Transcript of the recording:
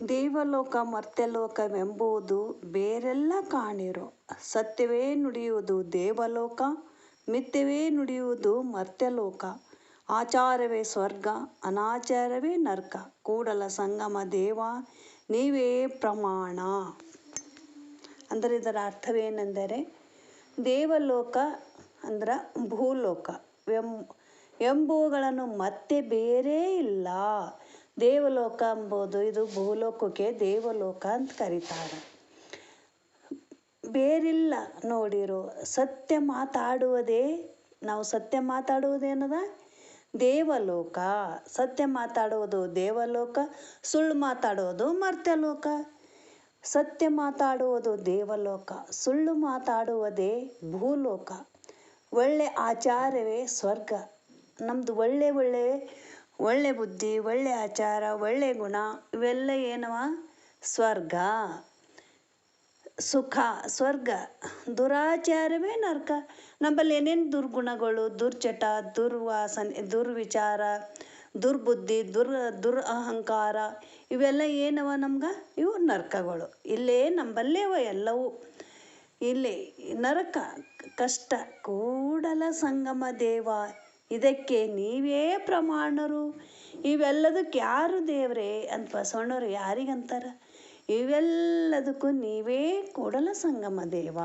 ದೇವಲೋಕ ಮರ್ತ್ಯಲೋಕವೆಂಬುದು ಬೇರೆಲ್ಲ ಕಾಣಿರೋ. ಸತ್ಯವೇ ನುಡಿಯುವುದು ದೇವಲೋಕ, ಮಿಥ್ಯವೇ ನುಡಿಯುವುದು ಮರ್ತ್ಯಲೋಕ. ಆಚಾರವೇ ಸ್ವರ್ಗ, ಅನಾಚಾರವೇ ನರ್ಕ. ಕೂಡಲ ಸಂಗಮ ದೇವ ನೀವೇ ಪ್ರಮಾಣ. ಅಂದರೆ ಇದರ ಅರ್ಥವೇನೆಂದರೆ, ದೇವಲೋಕ ಅಂದ್ರೆ ಭೂಲೋಕ ಎಂಬುವುಗಳನ್ನು ಮತ್ತೆ ಬೇರೆ ಇಲ್ಲ. ದೇವಲೋಕ ಎಂಬುದು ಇದು ಭೂಲೋಕಕ್ಕೆ ದೇವಲೋಕ ಅಂತ ಕರೀತಾರೆ. ಬೇರಿಲ್ಲ ನೋಡಿರೋ. ಸತ್ಯ ಮಾತಾಡುವುದೇ, ನಾವು ಸತ್ಯ ಮಾತಾಡುವುದೇನದ ದೇವಲೋಕ. ಸತ್ಯ ಮಾತಾಡುವುದು ದೇವಲೋಕ, ಸುಳ್ಳು ಮಾತಾಡುವುದು ಮರ್ತ್ಯಲೋಕ. ಸತ್ಯ ಮಾತಾಡುವುದು ದೇವಲೋಕ, ಸುಳ್ಳು ಮಾತಾಡುವುದೇ ಭೂಲೋಕ. ಒಳ್ಳೆ ಆಚಾರವೇ ಸ್ವರ್ಗ. ನಮ್ಮದು ಒಳ್ಳೆ ಬುದ್ಧಿ, ಒಳ್ಳೆ ಆಚಾರ, ಒಳ್ಳೆ ಗುಣ ಇವೆಲ್ಲ ಏನವ ಸ್ವರ್ಗ, ಸುಖ ಸ್ವರ್ಗ. ದುರಾಚಾರವೇ ನರ್ಕ. ನಮ್ಮಲ್ಲಿ ಏನೇನು ದುರ್ಗುಣಗಳು, ದುರ್ಚಟ, ದುರ್ವಾಸನೆ, ದುರ್ವಿಚಾರ, ದುರ್ಬುದ್ಧಿ, ದುರಹಂಕಾರ ಇವೆಲ್ಲ ಏನವ ನಮ್ಗೆ? ಇವು ನರ್ಕಗಳು. ಇಲ್ಲೇ ನಂಬಲ್ಲೇ ಅವ ಎಲ್ಲವೂ. ಇಲ್ಲಿ ನರಕ ಕಷ್ಟ. ಕೂಡಲ ಸಂಗಮ ದೇವ ಇದಕ್ಕೆ ನೀವೇ ಪ್ರಮಾಣರು. ಇವೆಲ್ಲದಕ್ಕೆ ಯಾರು ದೇವರೇ ಅಂತ ಬಸವಣ್ಣವ್ರು ಯಾರಿಗಂತಾರ? ಇವೆಲ್ಲದಕ್ಕೂ ನೀವೇ ಕೂಡಲ ಸಂಗಮ ದೇವ.